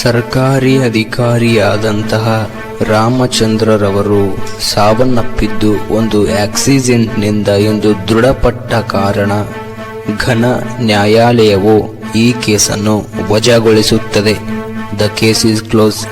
ಸರ್ಕಾರಿ ಅಧಿಕಾರಿಯಾದಂತಹ ರಾಮಚಂದ್ರರವರು ಸಾವನ್ನಪ್ಪಿದ್ದು ಒಂದು ಆಕ್ಸಿಡೆಂಟ್ನಿಂದ ಎಂದು ದೃಢಪಟ್ಟ ಕಾರಣ ಘನ ನ್ಯಾಯಾಲಯವು ಈ ಕೇಸನ್ನು ವಜಾಗೊಳಿಸುತ್ತದೆ. The case is close.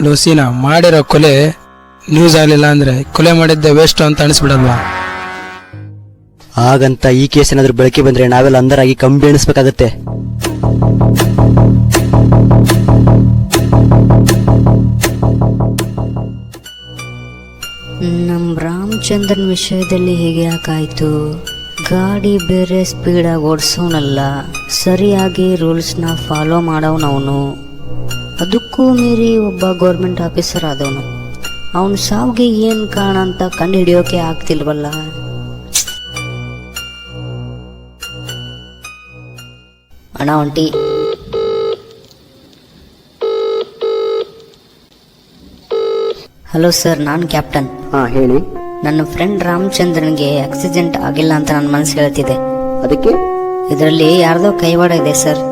ಲೂಸಿನ ಮಾಡಿರೋ ಕೊಲೆ ನ್ಯೂಸ್ ಆಗಲಿಲ್ಲ ಅಂದ್ರೆ ಕೊಲೆ ಮಾಡಿದ್ದೆ ವೇಸ್ಟ್ ಅಂತ ಅನಿಸ್ಬಿಡಲ್ವಾ? ಹಾಗಂತ ಈ ಕೇಸ್ ಏನಾದ್ರೂ ಬೆಳಕಿ ಬಂದ್ರೆ ನಾವೆಲ್ಲ ಅಂದರಾಗಿ ಕಂಬಿ ಎಣಿಸ್ಬೇಕಾಗತ್ತೆ. ನಮ್ಮ ರಾಮಚಂದ್ರನ್ ವಿಷಯದಲ್ಲಿ ಹೀಗೆ ಯಾಕಾಯ್ತು? ಗಾಡಿ ಬೇರೆ ಸ್ಪೀಡಾಗಿ ಓಡಿಸೋನಲ್ಲ, ಸರಿಯಾಗಿ ರೂಲ್ಸ್ನ ಫಾಲೋ ಮಾಡೋನವನು. ಅದಕ್ಕೂ ಮೀರಿ ಒಬ್ಬ ಗೌರ್ಮೆಂಟ್ ಆಫೀಸರ್ ಆದವನು. ಅವನ ಸಾವಿಗೆ ಏನು ಕಾರಣ ಅಂತ ಕಂಡು ಹಿಡಿಯೋಕೆ ಆಗ್ತಿಲ್ವಲ್ಲ. ಅಣ್ಣ ಒಂಟಿ. ಹಲೋ ಸರ್, ನಾನು ಕ್ಯಾಪ್ಟನ್. ಹೇಳಿ. ನನ್ನ ಫ್ರೆಂಡ್ ರಾಮಚಂದ್ರನ್ಗೆ ಆಕ್ಸಿಡೆಂಟ್ ಆಗಿಲ್ಲ ಅಂತ ನನ್ನ ಮನಸ್ಸು ಹೇಳ್ತಿದೆ. ಅದಕ್ಕೆ ಇದರಲ್ಲಿ ಯಾರ್ದೋ ಕೈವಾಡ ಇದೆ ಸರ್.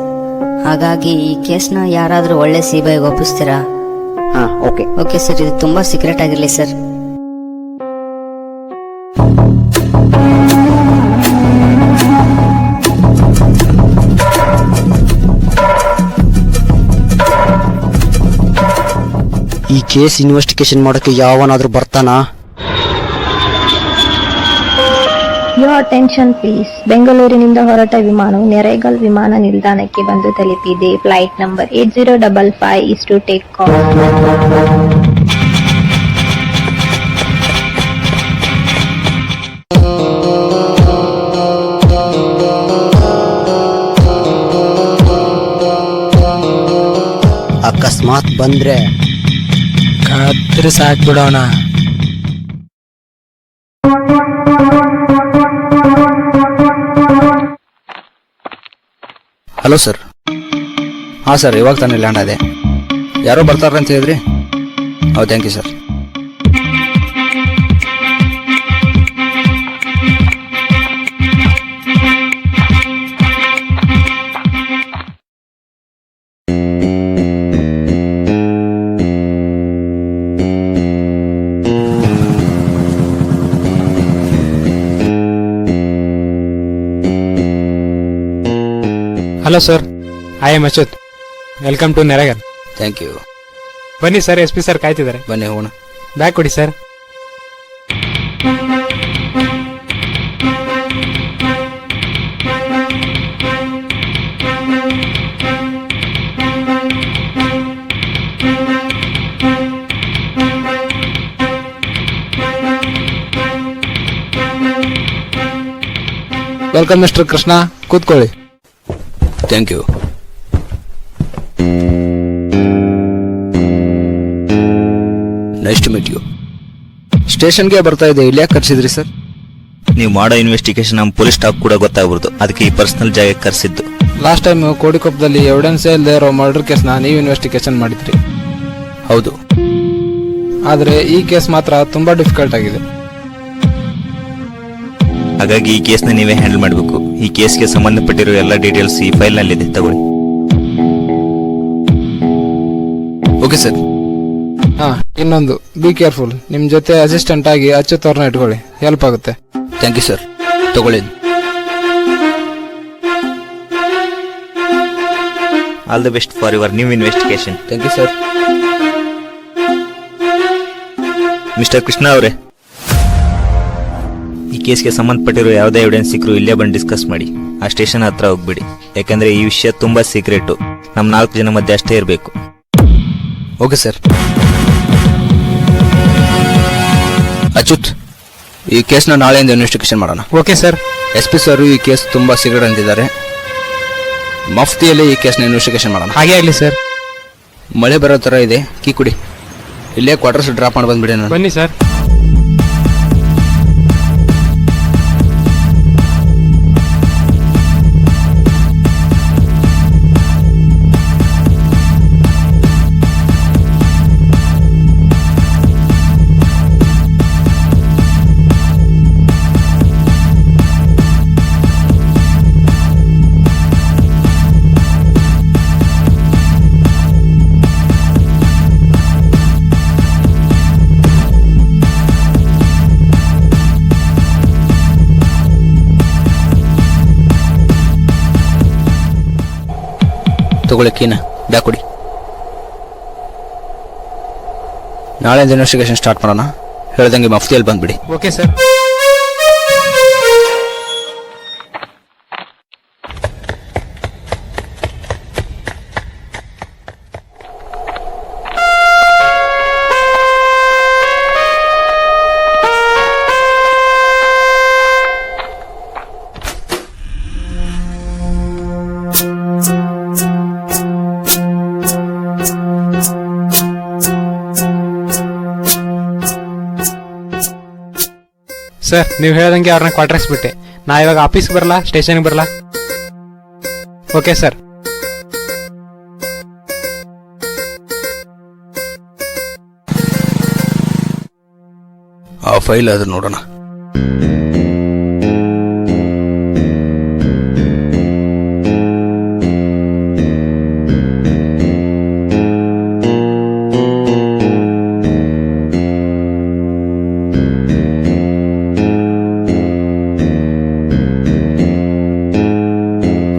ಹಾಗಾಗಿ ಈ ಕೇಸ್ನ ಯಾರಾದರೂ ಒಳ್ಳೆ ಸಿಬಿಐಗೆ ಒಪ್ಪಿಸ್ತೀರಾ? ಓಕೆ ಸರ್, ಇದು ತುಂಬಾ ಸೀಕ್ರೆಟ್ ಆಗಿರಲಿ ಸರ್. ಈ ಕೇಸ್ ಇನ್ವೆಸ್ಟಿಗೇಷನ್ ಮಾಡೋಕೆ ಯಾವನಾದ್ರೂ ಬರ್ತಾನಾ? Your attention please. ಬೆಂಗಳೂರಿನಿಂದ ಹೊರಟ ವಿಮಾನವು ನೆರೆಗಲ್ ವಿಮಾನ ನಿಲ್ದಾಣಕ್ಕೆ ಬಂದು ತಲುಪಿದೆ. Flight number 8055 is to take off. ಅಕಸ್ಮಾತ್ ಬಂದ್ರೆ ಕತ್ತರಿ ಸಾಕ್ಬಿಡೋಣ. Hello sir. ಹಾಂ ಸರ್, ಇವಾಗ ತಾನೇ ಲ್ಯಾಂಡ್ ಆದೆ. ಯಾರೋ ಬರ್ತಾರಂತ ಹೇಳಿದ್ರಿ? ಹೌದು, thank you sir. Hello sir, I am Achyut. Welcome to Neregal. Thank you. ಬನ್ನಿ ಸರ್, SP ಸರ್ ಕಾಯ್ತಿದ್ದಾರೆ. ಬನ್ನಿ ಹೋಗೋಣ. ಬ್ಯಾಗ್ ಕೊಡಿ ಸರ್. ವೆಲ್ಕಮ್ ಮಿಸ್ಟರ್ ಕೃಷ್ಣ, ಕೂತ್ಕೊಳ್ಳಿ. Thank you. Nice to meet you. ಸ್ಟೇಷನ್ಗೆ ಬರ್ತಾ ಇದೆ, ಇಲ್ಲಿ ಯಾಕೆ ಕರ್ಸಿದ್ರಿ ಸರ್? ನೀವು ಮಾಡೋ ಇನ್ವೆಸ್ಟಿಗೇಷನ್ ನಮ್ಮ ಪೊಲೀಸ್ ಸ್ಟಾಫ್ ಕೂಡ ಗೊತ್ತಾಗ್ಬಾರ್ದು, ಅದಕ್ಕೆ ಈ ಪರ್ಸನಲ್ ಜಾಗಕ್ಕೆ ಕರೆಸಿದ್ದು. ಲಾಸ್ಟ್ ಟೈಮ್ ಕೋಡಿಕೊಪ್ಪದಲ್ಲಿ ಎವಿಡೆನ್ಸೇ ಇಲ್ಲದೆ ಇರೋ ಮರ್ಡರ್ ಕೇಸ್ನ ನೀವು ಇನ್ವೆಸ್ಟಿಗೇಷನ್ ಮಾಡಿದ್ರಿ. ಹೌದು. ಆದರೆ ಈ ಕೇಸ್ ಮಾತ್ರ ತುಂಬಾ ಡಿಫಿಕಲ್ಟ್ ಆಗಿದೆ. ಹಾಗಾಗಿ ಈ ಕೇಸ್ನ ನೀವೇ ಹ್ಯಾಂಡಲ್ ಮಾಡಬೇಕು. ಈ ಕೇಸ್ಗೆ ಸಂಬಂಧಪಟ್ಟಿರೋ ಎಲ್ಲ ಡೀಟೇಲ್ಸ್ ಈ ಫೈಲ್ನಲ್ಲಿದೆ, ತಗೊಳ್ಳಿ. Okay sir. ಇನ್ನೊಂದು, ಬಿ ಕೇರ್ಫುಲ್. ನಿಮ್ ಜೊತೆ ಅಸಿಸ್ಟೆಂಟ್ ಆಗಿ ಅಚ್ಯುತ್ ಅವ್ರನ್ನ ಇಟ್ಕೊಳ್ಳಿ, ಹೆಲ್ಪ್ ಆಗುತ್ತೆ. Thank you sir. ತಗೊಳ್ಳಿ. All the best for your new investigation. Thank you sir. Mister Krishna ಅವರೇ, ಈ ಕೇಸ್ಗೆ ಸಂಬಂಧಪಟ್ಟಿರೋ ಯಾವುದೇ ಎವಿಡೆನ್ಸ್ ಸಿಕ್ಕರೂ ಇಲ್ಲೇ ಬಂದು ಡಿಸ್ಕಸ್ ಮಾಡಿ. ಆ ಸ್ಟೇಷನ್ ಹತ್ರ ಹೋಗ್ಬಿಡಿ, ಯಾಕಂದ್ರೆ ಈ ವಿಷಯ ತುಂಬಾ ಸೀಕ್ರೆಟು. ನಮ್ಮ 4 ಜನ ಮಧ್ಯೆ ಅಷ್ಟೇ ಇರಬೇಕು. Okay sir. ಅಚ್ಯುತ್, ಈ ಕೇಸ್ನ ನಾಳೆಯಿಂದ ಇನ್ವೆಸ್ಟಿಗೇಷನ್ ಮಾಡೋಣ. Okay sir. SP ಸರ್ ಈ ಕೇಸ್ ತುಂಬಾ ಸೀಕ್ರೆಟ್ ಅಂತಿದ್ದಾರೆ. ಮಫ್ತಿಯಲ್ಲಿ ಈ ಕೇಸ್ನ ಇನ್ವೆಸ್ಟಿಗೇಷನ್ ಮಾಡೋಣ. ಹಾಗೆ ಆಗಲಿ ಸರ್. ಮಳೆ ಬರೋ ಥರ ಇದೆ, ಕೀ ಕುಡಿ. ಇಲ್ಲೇ ಕ್ವಾರ್ಟರ್ಸ್ ಡ್ರಾಪ್ ಮಾಡಿ ಬಂದ್ಬಿಡಿ. ನಾನು ಬನ್ನಿ ಸರ್. ತಗೊಳ್ಳಿ ಕೀನ, ಬ್ಯಾಕ್ ಕೊಡಿ. ನಾಳೆಯಿಂದ ಇನ್ವೆಸ್ಟಿಗೇಷನ್ ಸ್ಟಾರ್ಟ್ ಮಾಡೋಣ. ಹೇಳ್ದಂಗೆ ಮಫ್ತಿಯಲ್ಲಿ ಬಂದ್ಬಿಡಿ. Okay sir. ಸರ್, ನೀವು ಹೇಳ್ದಂಗೆ ಅವ್ರನ್ನ ಕ್ವಾರ್ಟರ್ಸ್ ಬಿಟ್ಟೆ. ನಾ ಇವಾಗ ಆಫೀಸ್ಗೆ ಬರಲ್ಲ, ಸ್ಟೇಷನ್ಗೆ ಬರಲ್ಲ? Okay sir. ಆ ಫೈಲ್ ಅದು ನೋಡೋಣ.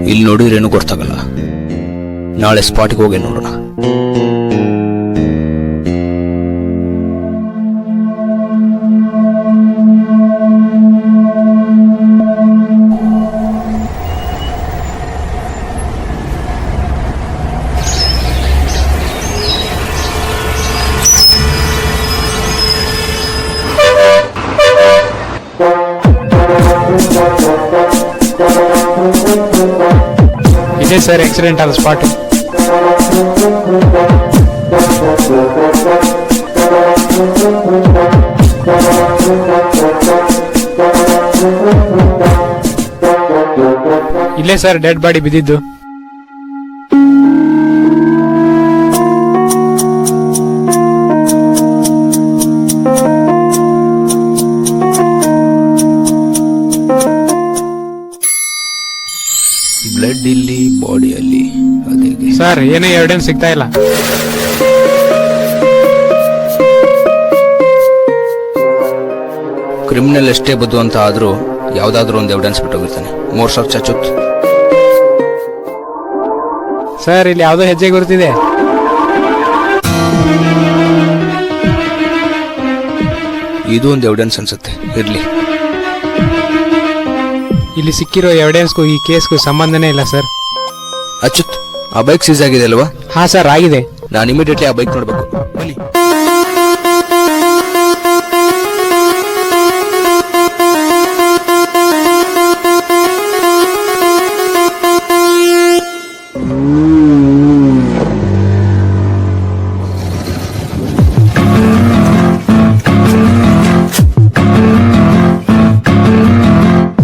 ಇಲ್ಲಿ ನೋಡಿದ್ರೇನು ಗೊತ್ತಾಗಲ್ಲ. ನಾಳೆ ಸ್ಪಾಟ್ಗೆ ಹೋಗಿ ನೋಡೋಣ. ಇದೇ ಸರ್ ಆಕ್ಸಿಡೆಂಟ್ ಆದ ಸ್ಪಾಟ್. ಇಲ್ಲೇ ಸರ್ ಡೆಡ್ ಬಾಡಿ ಬಿದ್ದಿದ್ದು. ಬ್ಲಡ್ ಇಲ್ಲಿ, ಬಾಡಿಯಲ್ಲಿ. ಅದೇ ಸರ್, ಏನೋ ಎವಿಡೆನ್ಸ್ ಸಿಗ್ತಾ ಇಲ್ಲ. ಕ್ರಿಮಿನಲ್ ಎಷ್ಟೇ ಬದ್ದು ಅಂತ ಆದ್ರೂ ಯಾವ್ದಾದ್ರು ಒಂದು ಎವಿಡೆನ್ಸ್ ಬಿಟ್ಟೋಗಿರ್ತಾನೆ. More search Achyut. ಸರ್, ಇಲ್ಲಿ ಯಾವ್ದೋ ಹೆಜ್ಜೆ ಗುರುತಿದೆ. ಇದು ಒಂದು ಎವಿಡೆನ್ಸ್ ಅನ್ಸುತ್ತೆ. ಇರ್ಲಿ. ಇಲ್ಲಿ ಸಿಕ್ಕಿರೋ ಎವಿಡೆನ್ಸ್ಗೂ ಈ ಕೇಸ್ಗೂ ಸಂಬಂಧನೇ ಇಲ್ಲ ಸರ್. ಅಚ್ಯುತ್, ಆ ಬೈಕ್ ಸೀಸ್ ಆಗಿದೆ ಅಲ್ವಾ? ಹಾ ಸರ್, ಆಗಿದೆ. ನಾನು ಇಮಿಡಿಯೇಟ್ಲಿ ಆ ಬೈಕ್ ನೋಡ್ಬೇಕು. ಬನ್ನಿ.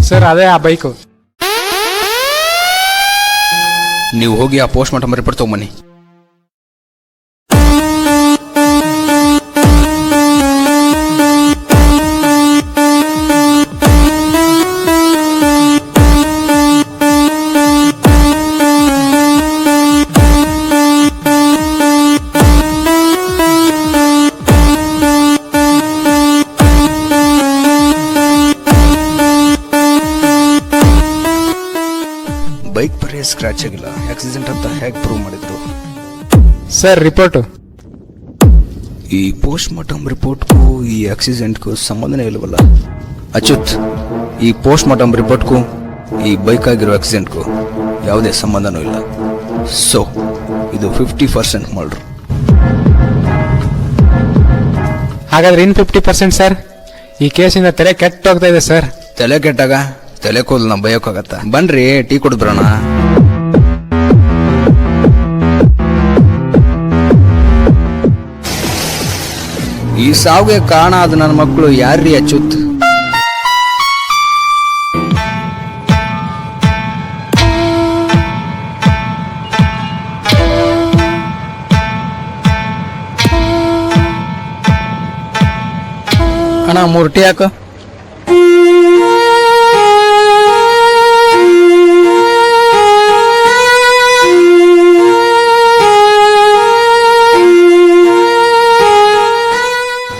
ಸರ್, ಅದೇ ಆ ಬೈಕು. ನೀವು ಹೋಗಿ ಆ ಪೋಸ್ಟ್ ಮಾರ್ಟಮ್ ರಿಪೋರ್ಟ್ ತೊಗೊಂಬನ್ನಿ. ಬೈಕ್ ಬರೀ ಸ್ಕ್ರಾಚ್ ಆಗಿಲ್ಲ, ಆಕ್ಸಿಡೆಂಟ್ ಅಂತ ಹೇಗೆ ಪ್ರೂವ್ ಮಾಡಿದ್ರು? Sir report. ಈ ಪೋಸ್ಟ್ ಮಾರ್ಟಮ್ ರಿಪೋರ್ಟ್ಗೂ ಈ ಆಕ್ಸಿಡೆಂಟ್ಗೂ ಸಂಬಂಧನೇ ಇಲ್ಲವಲ್ಲ? ಅಚ್ಯುತ್, ಈ ಪೋಸ್ಟ್ ಮಾರ್ಟಮ್ ರಿಪೋರ್ಟ್ಗೂ ಈ ಬೈಕ್ ಆಗಿರೋ ಆಕ್ಸಿಡೆಂಟ್ಗೂ ಯಾವುದೇ ಸಂಬಂಧನೂ ಇಲ್ಲ. ಸೊ ಇದು 50% ಮಾಡ್ರು. ಹಾಗಾದ್ರೆ ಇನ್ 50% ಸರ್. ಈ ಕೇಸಿಂದ ತಲೆ ಕೆಟ್ಟೋಗ್ತಾ ಇದೆ ಸರ್. ತಲೆ ಕೆಟ್ಟಾಗ ತಲೆ ಕೂದಲು ನಾವು ಬಯೋಕ್ಕಾಗತ್ತ? ಬನ್ರಿ ಟೀ ಕುಡಿದ್ರೋಣ. ಈ ಸಾವಿಗೆ ಕಾರಣ ಆದ ನನ್ನ ಮಕ್ಕಳು ಯಾರ್ರೀ ಅಚ್ಯುತ್? ಅಣ್ಣ 3 ಟೀ ಹಾಕು.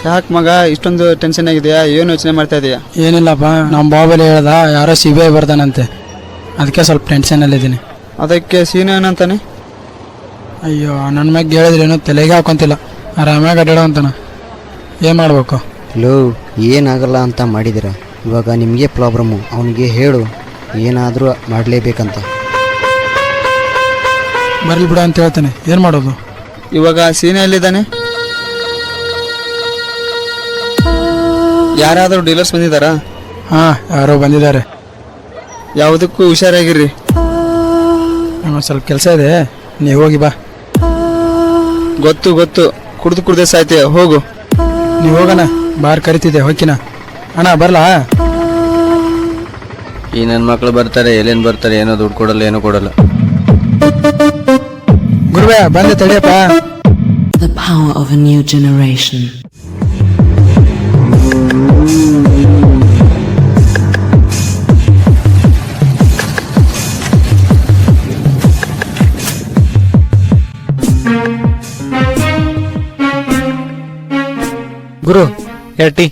ಯಾಕೆ ಮಗ ಇಷ್ಟೊಂದು ಟೆನ್ಷನ್ ಆಗಿದೆಯಾ? ಏನು ಯೋಚನೆ ಮಾಡ್ತಾ ಇದೆಯಾ? ಏನಿಲ್ಲಪ್ಪ, ನಮ್ಮ ಬಾಬಲ್ಲಿ ಹೇಳ್ದ ಯಾರೋ CBI ಬರ್ತಾನಂತೆ, ಅದಕ್ಕೆ ಸ್ವಲ್ಪ ಟೆನ್ಷನಲ್ಲಿದ್ದೀನಿ. ಅದಕ್ಕೆ ಸೀನು ಏನಂತಾನೆ? ಅಯ್ಯೋ, ನನ್ನ ಮ್ಯಾಗ ಹೇಳಿದ್ರೇನು ತಲೆಗೆ ಹಾಕೊಂತಿಲ್ಲ, ಆರಾಮಾಗಿ ಅಡ್ಡಾಡೋ ಅಂತಾನ. ಏನು ಮಾಡ್ಬೇಕು? ಲೋ, ಏನಾಗಲ್ಲ ಅಂತ ಮಾಡಿದಿರ, ಇವಾಗ ನಿಮಗೆ ಪ್ರಾಬ್ಲಮ್ಮು. ಅವನಿಗೆ ಹೇಳು ಏನಾದರೂ ಮಾಡಲೇಬೇಕಂತ. ಬರಲಿ ಬಿಡ ಅಂತ ಹೇಳ್ತಾನೆ, ಏನು ಮಾಡೋದು? ಇವಾಗ ಸೀನು ಎಲ್ಲಿದ್ದಾನೆ? ಯಾರಾದರೂ ಡೀಲರ್ಸ್ ಬಂದಿದ್ದಾರಾ? ಹಾಂ, ಯಾರೋ ಬಂದಿದ್ದಾರೆ. ಯಾವುದಕ್ಕೂ ಹುಷಾರಾಗಿರ್ರಿ. ನಂಗೆ ಸ್ವಲ್ಪ ಕೆಲಸ ಇದೆ, ನೀವು ಹೋಗಿ ಬಾ. ಗೊತ್ತು ಕುಡ್ದೆ ಸಾಯ್ತೀಯ, ಹೋಗು. ನೀವು ಹೋಗೋಣ, ಬಾರ್ ಕರಿತಿದ್ದೆ, ಹೋಗಿನ. ಅಣ್ಣ ಬರಲಾ? ಈ ನನ್ನ ಮಕ್ಕಳು ಬರ್ತಾರೆ, ಎಲ್ಲಿಂದ ಬರ್ತಾರೆ, ಏನೋ ದುಡ್ಡು ಕೊಡಲ್ಲ, ಏನೋ ಕೊಡಲ್ಲ. ಗುರುವೇ ಬಂದೆ, ತಡಿಯಪ್ಪ. The power of a new generation. Guru 2 tea.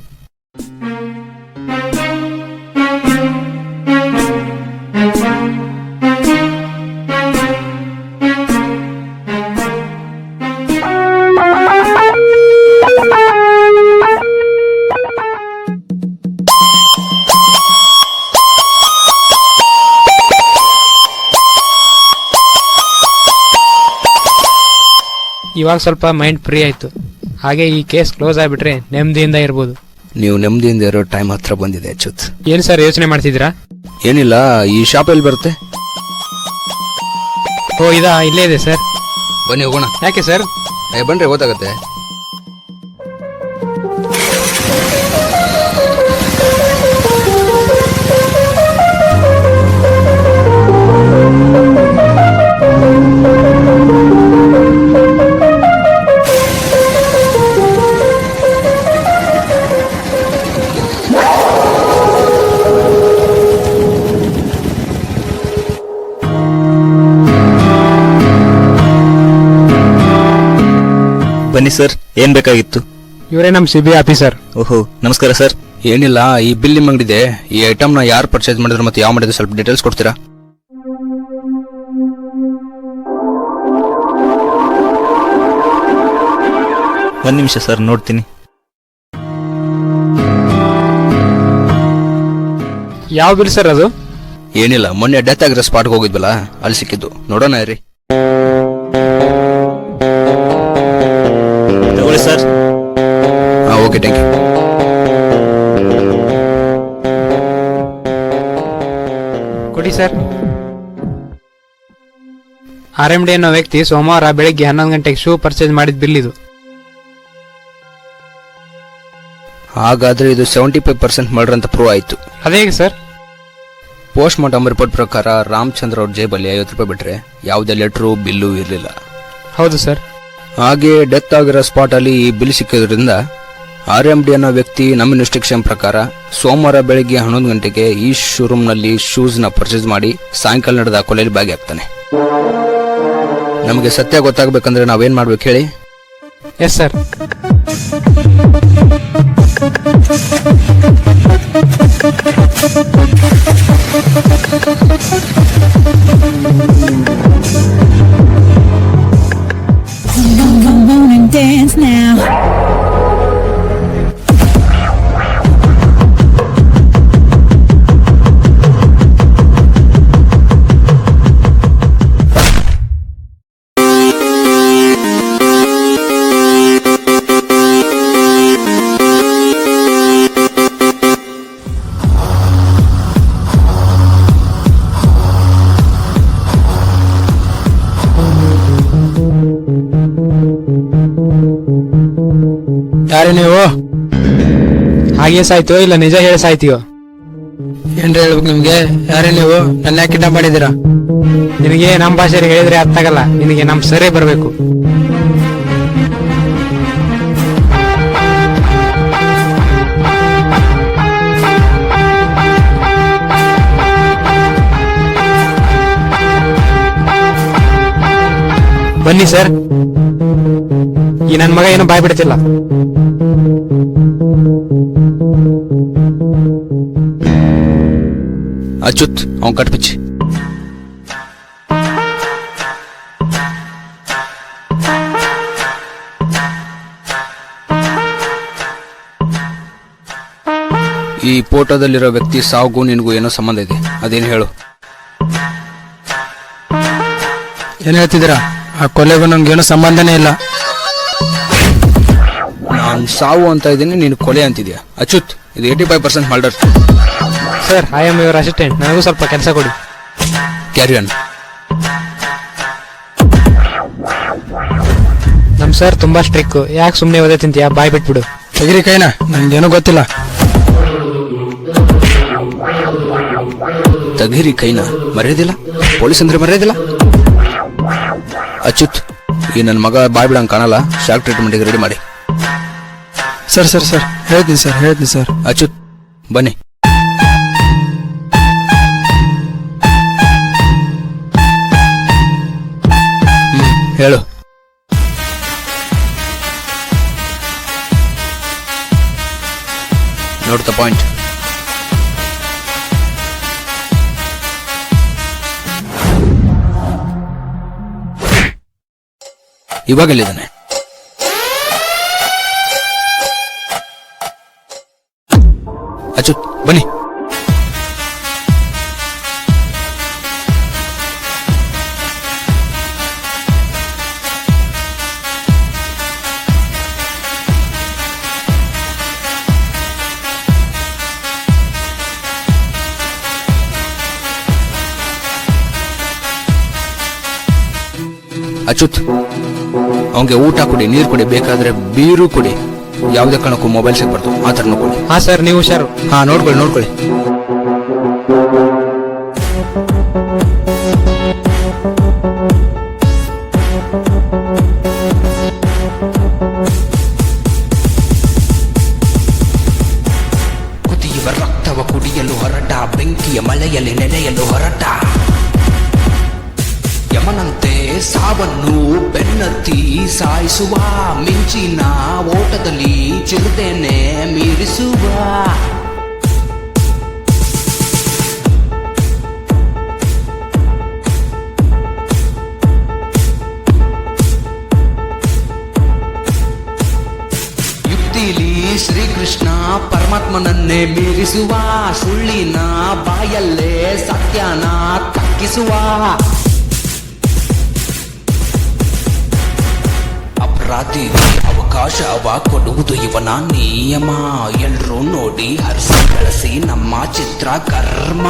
ಇವಾಗ ಸ್ವಲ್ಪ ಮೈಂಡ್ ಫ್ರೀ ಆಯ್ತು. ಹಾಗೆ ಈ ಕೇಸ್ ಕ್ಲೋಸ್ ಆಗಿಬಿಟ್ರೆ ನೆಮ್ಮದಿಯಿಂದ ಇರ್ಬೋದು. ನೀವು ನೆಮ್ಮದಿಯಿಂದ ಇರೋ ಟೈಮ್ ಹತ್ರ ಬಂದಿದೆ ಅಚ್ಯುತ್. ಏನು ಸರ್ ಯೋಚನೆ ಮಾಡ್ತಿದ್ದೀರಾ? ಏನಿಲ್ಲ, ಈ ಶಾಪ್ ಎಲ್ಲಿ ಬರುತ್ತೆ? ಓ ಇದಾ, ಇಲ್ಲೇ ಇದೆ ಸರ್. ಬನ್ನಿ ಹೋಗೋಣ. ಯಾಕೆ ಸರ್? ಬನ್ರಿ, ಗೊತ್ತಾಗತ್ತೆ. ಬನ್ನಿ ಸರ್, ಏನ್ ಬೇಕಾಗಿತ್ತು? ಇವರೇ ನಮ್ಮ CBI ಆಫೀಸರ್. ಓಹೋ, ನಮಸ್ಕಾರ ಸರ್. ಏನಿಲ್ಲ, ಈ ಬಿಲ್ ನಿಮ್ಮ ಅಂಗಡಿದೆ. ಈ ಐಟಮ್ನ ಯಾರು ಪರ್ಚೇಸ್ ಮಾಡಿದ್ರು ಮತ್ತೆ ಯಾವ ಮಾಡಿದ್ರು ಸ್ವಲ್ಪ ಡೀಟೇಲ್ಸ್ ಕೊಡ್ತೀರಾ? ಒಂದ್ ನಿಮಿಷ ಸರ್, ನೋಡ್ತೀನಿ. ಯಾವ ಬಿಲ್ ಸರ್ ಅದು? ಏನಿಲ್ಲ, ಮೊನ್ನೆ ಡೆತ್ ಆಗಿರೋ ಸ್ಪಾಟ್ಗೆ ಹೋಗಿದ್ವಲ್ಲ, ಅಲ್ಲಿ ಸಿಕ್ಕಿದ್ದು. ನೋಡೋಣ ಇರಿ. ತಗೊಳ್ಳಿ ಸರ್. ಹಾಂ, ಓಕೆ, ಥ್ಯಾಂಕ್ ಯು. ಕೊಡಿ ಸರ್. RMD ಅನ್ನೋ ವ್ಯಕ್ತಿ ಸೋಮವಾರ ಬೆಳಿಗ್ಗೆ 11 ಗಂಟೆಗೆ ಶೂ ಪರ್ಚೇಸ್ ಮಾಡಿದ ಬಿಲ್ ಇದು. ಹಾಗಾದ್ರೆ ಇದು 75% ಮರ್ಡರ್ ಅಂತ ಪ್ರೂವ್ ಆಯ್ತು. ಅದೇ ಸರ್. ಪೋಸ್ಟ್ ಮಾರ್ಟಮ್ ರಿಪೋರ್ಟ್ ಪ್ರಕಾರ ರಾಮಚಂದ್ರ ಅವ್ರ ಜೇಬಲ್ಲಿ 50 ರೂಪಾಯಿ ಬಿಟ್ರೆ ಯಾವುದೇ ಲೆಟ್ರು ಬಿಲ್ಲು ಇರಲಿಲ್ಲ. ಹೌದು ಸರ್. ಹಾಗೆ ಡೆತ್ ಆಗಿರೋ ಸ್ಪಾಟ್ ಅಲ್ಲಿ ಈ ಬಿಲ್ ಸಿಕ್ಕಿದ್ರಿಂದ RMD ಅನ್ನೋ ವ್ಯಕ್ತಿ ನಮ್ಮ ಇನ್ವೆಸ್ಟಿಗೇಷನ್ ಪ್ರಕಾರ ಸೋಮವಾರ ಬೆಳಿಗ್ಗೆ 11 ಗಂಟೆಗೆ ಈ ಶೋರೂಮ್ ನಲ್ಲಿ ಶೂಸ್ ನ ಪರ್ಚೇಸ್ ಮಾಡಿ ಸಾಯಂಕಾಲ ನಡೆದ ಕೊಲೆಯಲ್ಲಿ ಭಾಗಿಯಾಗ್ತಾನೆ. ನಮಗೆ ಸತ್ಯ ಗೊತ್ತಾಗಬೇಕಂದ್ರೆ ನಾವೇನ್ ಮಾಡ್ಬೇಕು ಹೇಳಿ? Yes sir. Come on and dance now. ಯಾರೇ ನೀವು? ಹಾಗೆ ಸಾಯ್ತೋ ಇಲ್ಲ ನಿಜ ಹೇಳಿ ಸಾಯ್ತೀಯೋ? ಏನ್ರಿ ಹೇಳ್ಬೇಕು ನಿಮ್ಗೆ? ಯಾರೇ ನೀವು? ನನ್ನ ಯಾಕೆ ಕಿಡ್ನಾಪ್ ಮಾಡಿದ್ದೀರಾ? ನಿನಗೆ ನಮ್ಮ ಭಾಷೆಯಲ್ಲಿ ಹೇಳಿದ್ರೆ ಅರ್ಥ ಆಗಲ್ಲ. ನಿನಗೆ ನಮ್ಮ ಸರಿ ಬರಬೇಕು. ಬನ್ನಿ ಸರ್. ಈ ನನ್ನ ಮಗ ಏನು ಬಾಯ್ ಬಿಡ್ತಿಲ್ಲ. ಅಚ್ಯುತ್ ಅವನ್ ಕಟ್ಪಿಚ್ಚಿ. ಈ ಫೋಟೋದಲ್ಲಿರೋ ವ್ಯಕ್ತಿ ಸಾವುಗೂ ನಿನಗೂ ಏನೋ ಸಂಬಂಧ ಇದೆ, ಅದೇನು ಹೇಳು? ಏನ್ ಹೇಳ್ತಿದ್ದೀರಾ? ಆ ಕೊಲೆಗೂ ನಮ್ಗೇನು ಸಂಬಂಧನೇ ಇಲ್ಲ. ನಾನು ಸಾವು ಅಂತ ಇದ್ದೀನಿ, ನೀನು ಕೊಲೆ ಅಂತಿದ್ಯಾ? ಅಚ್ಯುತ್, ಇದು 85% murder. Sir, I am your assistant. ನನಗೂ ಸ್ವಲ್ಪ ಕೆಲಸ ಕೊಡಿ. Carry on. ನಮ್ ಸರ್ ತುಂಬಾ ಸ್ಟ್ರಿಕ್. ಯಾಕೆ ಸುಮ್ಮನೆ ಓದೇ ತಿಂತೀಯಾ? ಬಾಯ್ ಬಿಟ್ಬಿಡು. ತೆಗಿರಿ ಕೈನ, ನಂಗೇನು ಗೊತ್ತಿಲ್ಲ. ತೆಗಿರಿ ಕೈನ. ಮರ್ಯಾದಿಲ್ಲ? ಪೊಲೀಸ್ ಅಂದ್ರೆ ಮರ್ಯಾದಿಲ್ಲ? ಅಚ್ಯುತ್, ಈ ನನ್ನ ಮಗ ಬಾಯ್ ಬಿಡಂಗ್ ಕಾಣಲ್ಲ. ಶಾಕ್ ಟ್ರೀಟ್ಮೆಂಟ್ಗೆ ರೆಡಿ ಮಾಡಿ. ಸರ್ ಸರ್ ಸರ್ ಹೇಳ್ತೀನಿ ಸರ್. ಅಚ್ಯುತ್ ಬನ್ನಿ. ಹೇಳು. ನೋಡ್ತಾ ಪಾಯಿಂಟ್. ಇವಾಗಲ್ಲಿದ್ದಾನೆ. ಅಚ್ಯುತ್ ಬನ್ನಿ. ಅಚ್ಯುತ್, ಅವನಿಗೆ ಊಟ ಕೊಡಿ, ನೀರು ಕೊಡಿ, ಬೇಕಾದ್ರೆ ಬೀರು ಕೊಡಿ. ಯಾವುದೇ ಕಾರಣಕ್ಕೂ ಮೊಬೈಲ್ ಸಿಗ್ಬಾರ್ದು. ಆ ಥರ ನೋಡ್ಕೊಳ್ಳಿ. ಹಾ ಸರ್, ನೀವು ಹುಷಾರು. ಹಾ, ನೋಡ್ಕೊಳ್ಳಿ. ಕುದಿಯುವ ರಕ್ತವ ಕುಡಿಯಲು ಹೊರಟ, ಬೆಂಕಿಯ ಮಳೆಯಲ್ಲಿ ನೆನೆಯಲು ಹೊರಟ, ಯಮನಂತೆ ಸಾವನ್ನು ಬೆನ್ನತ್ತಿ ಸಾಯಿಸುವ, ಮಿಂಚಿನ ಓಟದಲ್ಲಿ ಚಿರತೆನೆ ಮೀರಿಸುವ. ಯುಕ್ತಿಲಿ ಶ್ರೀಕೃಷ್ಣ ಪರಮಾತ್ಮನನ್ನೇ ಮೀರಿಸುವ, ಸುಳ್ಳಿನ ಬಾಯಲ್ಲೇ ಸತ್ಯನ ತಕ್ಕಿಸುವ. ಅಪರಾಧಿಗೆ ಅವಕಾಶವ ಕೊಡುವುದು ಇವನ ನಿಯಮ. ಎಲ್ರೂ ನೋಡಿ ಹರಿಸಿ ಬೆಳೆಸಿ ನಮ್ಮ ಚಿತ್ರ ಕರ್ಮ.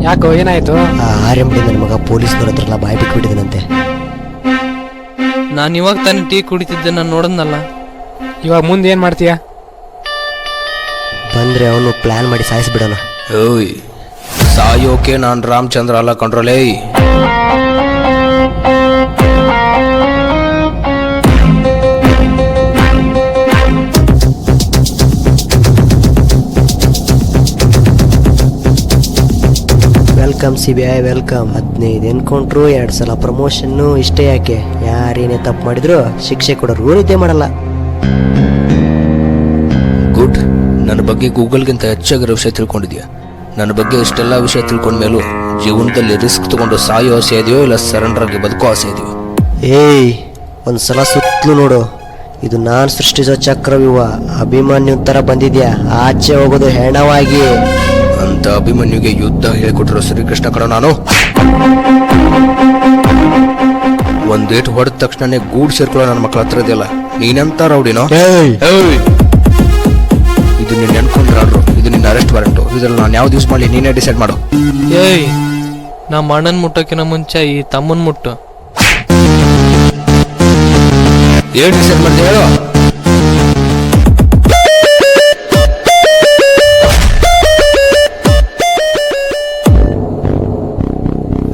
ಯಾಕೋ ಏನಾಯ್ತು? ಆ RMD ನನ್ನ ಮಗ ಪೊಲೀಸ್ನವ್ರ ಹತ್ರ ಎಲ್ಲ ಬಾಯ್ ಬಿಟ್ಬಿಟ್ಟಿದ್ದಾನಂತೆ. ನಾನು ಇವಾಗ ತಾನೇ ಟೀ ಕುಡಿತಿದ್ದೆ, ನಾನು ನೋಡದ್ನಲ್ಲ. ಇವಾಗ ಮುಂದೆ ಏನ್ ಮಾಡ್ತೀಯಾ? ಬಂದರೆ ಅವನು ಪ್ಲ್ಯಾನ್ ಮಾಡಿ ಸಾಯಿಸ್ಬಿಡೋಣ. ಓಯ್ ಸಾಯೋಕೆ ನಾನು ರಾಮಚಂದ್ರ ಅಲ್ಲ ಕಂಡ್ರಲೇ. Welcome CBI welcome. 15 ಎನ್ಕೌಂಟ್ರು, 2 ಸಲ ಪ್ರಮೋಷನ್ನು. ಇಷ್ಟೇ ಯಾಕೆ, ಯಾರೇನೇ ತಪ್ಪು ಮಾಡಿದ್ರು ಶಿಕ್ಷೆ ಕೊಡೋ ರೂಲ್ ಇದ್ದೇ ಮಾಡಲ್ಲ. ಗುಡ್. ನನ್ನ ಬಗ್ಗೆ ಗೂಗಲ್ಗಿಂತ ಹೆಚ್ಚಾಗಿರೋ ವಿಷಯ ತಿಳ್ಕೊಂಡಿದ್ಯಾ. ನನ್ನ ಬಗ್ಗೆ ಇಷ್ಟೆಲ್ಲ ವಿಷಯ ತಿಳ್ಕೊಂಡ್ಮೇಲೂ ಜೀವನದಲ್ಲಿ ರಿಸ್ಕ್ ತಗೊಂಡು ಸಾಯೋ ಆಸೆ ಇದೆಯೋ ಇಲ್ಲ ಸರೆಂಡರ್ ಆಗಿ ಬದುಕೋ ಆಸೆ ಇದೆಯೋ? ಏಯ್, ಒಂದ್ಸಲ ಸುತ್ತಲೂ ನೋಡು. ಇದು ನಾನು ಸೃಷ್ಟಿಸೋ ಚಕ್ರವ್ಯೂಹ. ಅಭಿಮನ್ಯು ಥರ ಬಂದಿದ್ಯಾ, ಆಚೆ ಹೋಗೋದು ಹೆಣವಾಗಿ. ಅಂತ ಅಭಿಮನ್ಯುಗೆ ಯುದ್ಧ ಹೇಳಿಕೊಟ್ಟಿರೋ ಶ್ರೀಕೃಷ್ಣ ಕಣ ನಾನು. ಒಂದೇಟು ಹೊಡೆದ ತಕ್ಷಣನೇ ಗೂಡ್ ಸೇರ್ಕೊಳ್ಳೋ ನನ್ನ ಮಕ್ಕಳ ಹತ್ರ ಇದೆಯಲ್ಲ, ನೀನೆಂತ ರೌಡಿನೋ? ಇದು ನಿನ್ನ ಅನ್ಕೊಂಡ್ರ ಆರ್ಡ್ರು, ಇದು ನಿನ್ನ ಅರೆಸ್ಟ್ ವಾರೆಂಟು. ಇದ್ರಲ್ಲಿ ನಾನು ಯಾವ್ದು ಯೂಸ್ ಮಾಡಲಿ ನೀನೇ ಡಿಸೈಡ್ ಮಾಡು. ಏಯ್, ನಮ್ಮ ಅಣ್ಣನ ಮುಟ್ಟೋಕಿನ ಮುಂಚೆ ಈ ತಮ್ಮನ್ ಮುಟ್ಟು. ಏನ್ ಡಿಸೈಡ್ ಮಾಡ್ದೆ ಹೇಳು?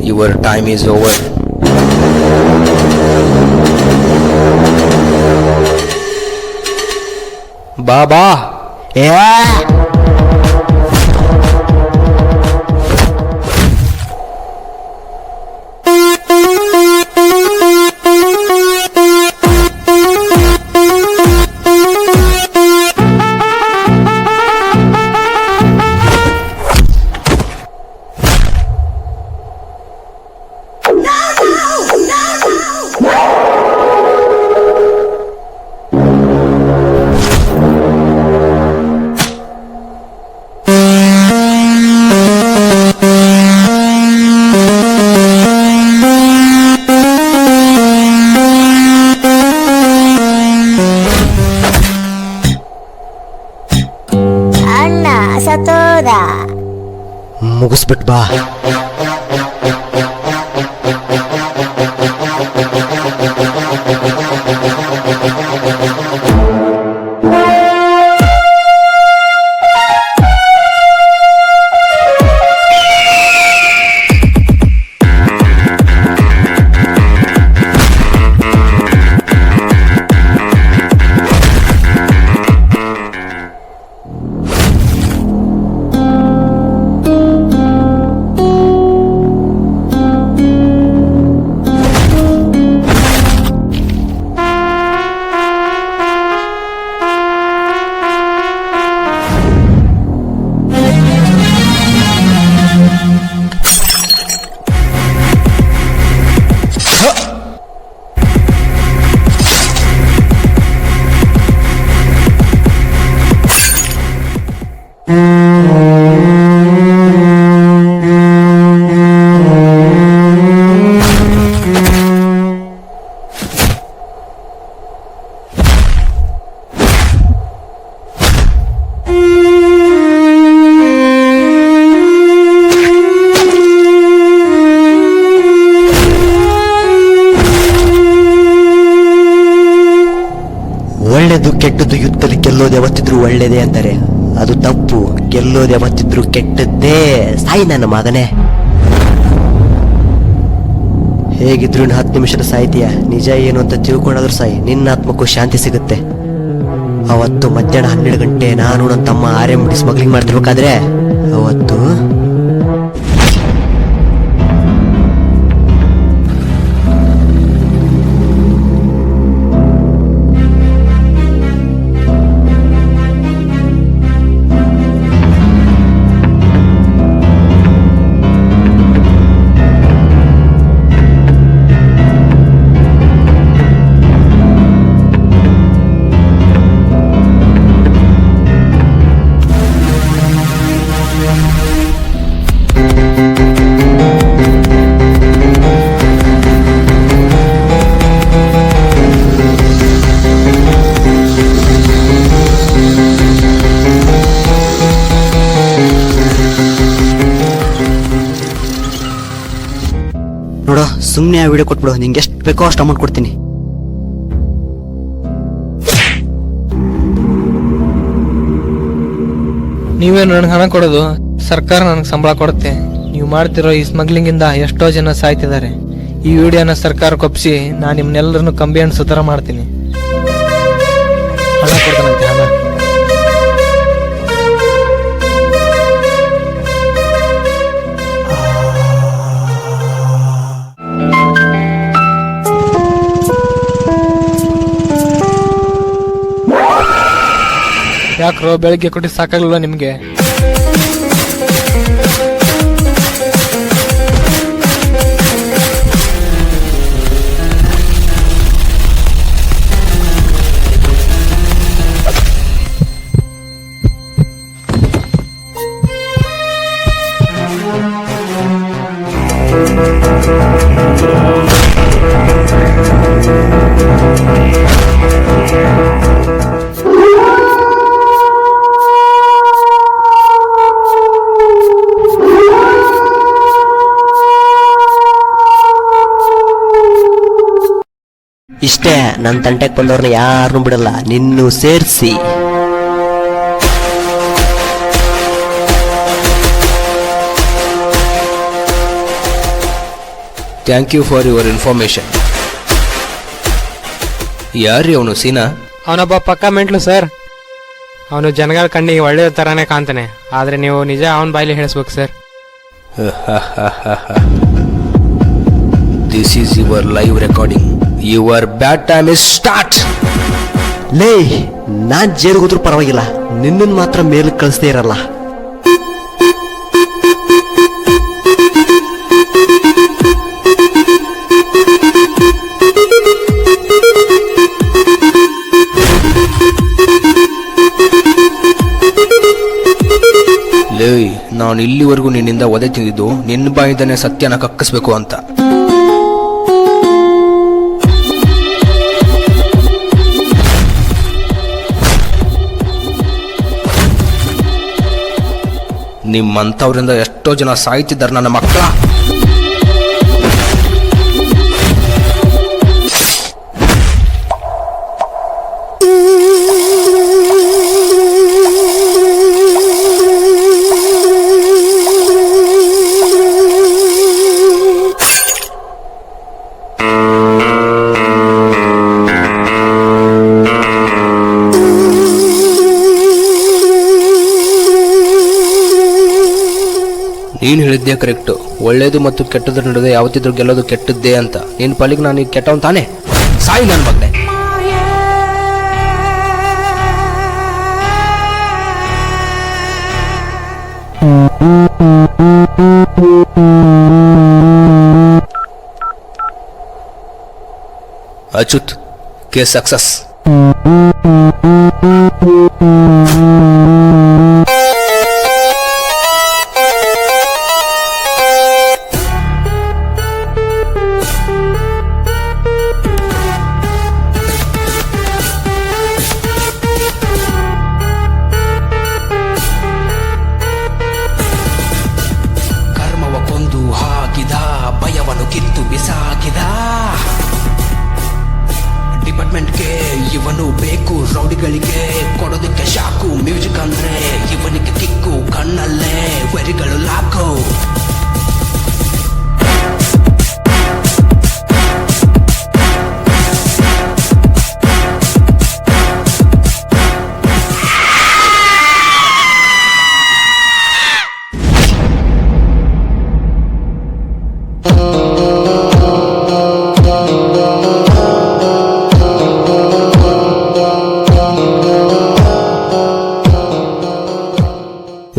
Your time is over. ಬಾಬಾ. ಮುಗಿಸ್ಬಿಟ್ ಬಾ. ಒಳ್ಳೆದು ಕೆಟ್ಟದ್ದು ಯುದ್ಧದಲ್ಲಿ ಗೆಲ್ಲೋದು ಯಾವತ್ತಿದ್ರು ಒಳ್ಳೇದೇ ಅಂತಾರೆ. ಅದು ತಪ್ಪು. ಗೆಲ್ಲೋದು ಯಾವತ್ತಿದ್ರು ಕೆಟ್ಟದ್ದೇ. ಸಾಯಿ ನನ್ನ ಮಗನೇ. ಹೇಗಿದ್ರು 10 ನಿಮಿಷದ ಸಾಯ್ತೀಯ. ನಿಜ ಏನು ಅಂತ ತಿಳ್ಕೊಂಡಾದ್ರೂ ಸಾಯಿ, ನಿನ್ನ ಆತ್ಮಕ್ಕೂ ಶಾಂತಿ ಸಿಗುತ್ತೆ. ಅವತ್ತು ಮಧ್ಯಾಹ್ನ 12 ಗಂಟೆ ನಾನು ನನ್ನ ತಮ್ಮ RMD ಸ್ಮಗ್ಲಿಂಗ್ ಮಾಡ್ತಿರ್ಬೇಕಾದ್ರೆ ಅವತ್ತು ನೋಡೋ, ಸುಮ್ಮನೆ ಆ ವಿಡಿಯೋ ಕೊಟ್ಬಿಡು. ನಿಂಗೆ ಎಷ್ಟು ಬೇಕೋ ಅಷ್ಟು ಅಮೌಂಟ್ ಕೊಡ್ತೀನಿ. ನೀವೇನು ನನಗೆ ಹಣ ಕೊಡೋದು, ಸರ್ಕಾರ ನನಗೆ ಸಂಬಳ ಕೊಡುತ್ತೆ. ನೀವು ಮಾಡ್ತಿರೋ ಈ ಸ್ಮಗ್ಲಿಂಗಿಂದ ಎಷ್ಟೋ ಜನ ಸಾಯ್ತಿದ್ದಾರೆ. ಈ ವಿಡಿಯೋನ ಸರ್ಕಾರಕ್ಕೆ ಒಪ್ಪಿಸಿ ನಾನು ನಿಮ್ಮನ್ನೆಲ್ಲರನ್ನು ಕಂಬಿ ಹಣ್ಣು ಸುಧಾರ ಮಾಡ್ತೀನಿ. ಹಣ ಕೊಡ್ತಾನಂತೆ, ಹಣ. ಯಾಕ್ರೋ ಬೆಳಿಗ್ಗೆ ಕೊಟ್ಟು ಸಾಕಾಗಲ್ವ ನಿಮ್ಗೆ? ಇಷ್ಟೇ, ನನ್ನ ತಂಟೆಗೆ ಬಂದವ್ರನ್ನ ಯಾರನ್ನೂ ಬಿಡಲ್ಲ, ನಿನ್ನೂ ಸೇರಿಸಿ. Thank you for your information. ಯಾರ್ರೀ ಅವನು? ಸೀನಾ? ಅವನೊಬ್ಬ ಪಕ್ಕ ಮೆಂಟ್ಲು ಸರ್. ಅವನು ಜನಗಳ ಕಣ್ಣಿಗೆ ಒಳ್ಳೆಯ ಥರನೇ ಕಾಣ್ತಾನೆ, ಆದರೆ ನೀವು ನಿಜ ಅವನ ಬಾಯಲ್ಲಿ ಹೇಳಿಸ್ಬೇಕು sir. This is your live recording. Your bad time is start. ಲೇ, ನಾನ್ ಜೈಲಿಗೆ ಹೋದ್ರೂ ಪರವಾಗಿಲ್ಲ, ನಿನ್ನನ್ನು ಮಾತ್ರ ಮೇಲೆ ಕಳಿಸ್ದೇ ಇರಲ್ಲ. ಲೇ, ನಾನು ಇಲ್ಲಿವರೆಗೂ ನಿನ್ನಿಂದ ಒದೆ ತಿಂದಿದ್ದು ನಿನ್ನ ಬಾಯಿಂದನೇ ಸತ್ಯನ ಕಕ್ಕಿಸ್ಬೇಕು ಅಂತ. ನಿಮ್ಮಂಥವ್ರಿಂದ ಎಷ್ಟೋ ಜನ ಸಾಯ್ತಿದ್ದಾರೆ ನನ್ನ ಮಕ್ಕಳ. ನೀನು ಹೇಳಿದ್ದೇ ಕರೆಕ್ಟು. ಒಳ್ಳೇದು ಮತ್ತು ಕೆಟ್ಟದ್ರ ನಡುವೆ ಯಾವತ್ತಿದ್ರು ಗೆಲ್ಲೋದು ಕೆಟ್ಟದ್ದೇ ಅಂತ. ನಿನ್ನ ಪಾಲಿಗೆ ನಾನು ಈಗ ಕೆಟ್ಟವನ್ ತಾನೆ? ಸಾಯಿ ನನ್ನ ಮಗನೆ. Achyut, case success. ಭಯವನ್ನು ಕಿತ್ತು ಬಿಸಾಕಿದ ಡಿಪಾರ್ಟ್ಮೆಂಟ್ಗೆ ಇವನು ಬೇಕು, ರೌಡಿಗಳಿಗೆ ಕೊಡೋದಕ್ಕೆ ಶಾಕು. ಮ್ಯೂಸಿಕ್ ಅಂದ್ರೆ ಇವನಿಗೆ ಕಿಕ್ಕು, ಕಣ್ಣಲ್ಲೇ ವರಿಗಳು lock.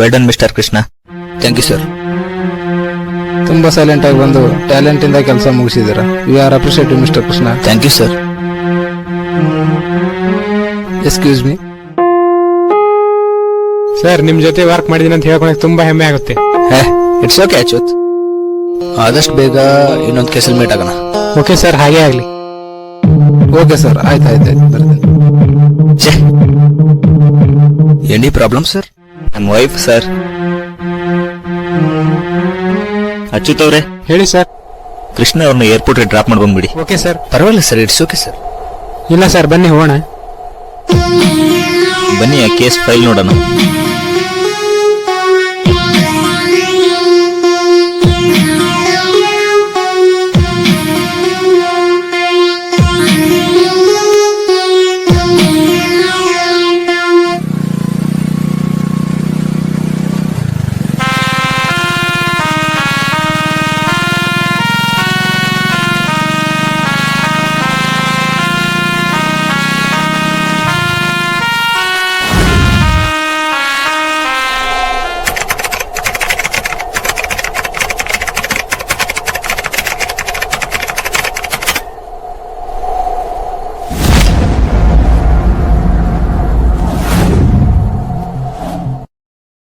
Well done mister Krishna. Thank you sir. ತುಂಬಾ ಸೈಲೆಂಟ್ ಆಗಿ ಬಂದು ಟ್ಯಾಲೆಂಟ್ ಇಂದ ಕೆಲಸ ಮುಗಿಸಿದ್ದೀರಾ. We are appreciative mister Krishna. Thank you sir. Excuse me sir, ನಿಮ್ ಜೊತೆ ವರ್ಕ್ ಮಾಡಿದೀನಿ ಅಂತ ಹೇಳ್ಕೊಳಕ್ ತುಂಬಾ ಹೆಮ್ಮೆ ಆಗುತ್ತೆ. It's okay Achyut. ಆದಷ್ಟು ಬೇಗ ಇನ್ನೊಂದು ಕೇಸಲ್ಲಿ ಮೀಟ್ ಆಗೋಣ. ಓಕೆ ಸರ್, ಹಾಗೆ ಆಗ್ಲಿ. ಓಕೆ ಸರ್, ಆಯ್ತು ಬರ್ತೀನಿ. Any problem sir? ನಮ್ಮ ವೈಫ್ ಸರ್. ಅಚ್ಯುತ್ ಅವರೇ, ಹೇಳಿ ಸರ್. ಕೃಷ್ಣ ಅವ್ರನ್ನ ಏರ್ಪೋರ್ಟ್ ಡ್ರಾಪ್ ಮಾಡಿ ಬಂದ್ಬಿಡಿ. Okay sir. ಪರವಾಗಿಲ್ಲ ಸರ್, ಇಟ್ಸ್ ಓಕೆ ಸರ್. ಇಲ್ಲ ಸರ್, ಬನ್ನಿ ಹೋಗೋಣ. ಬನ್ನಿ, ಆ ಕೇಸ್ ಫೈಲ್ ನೋಡೋಣ.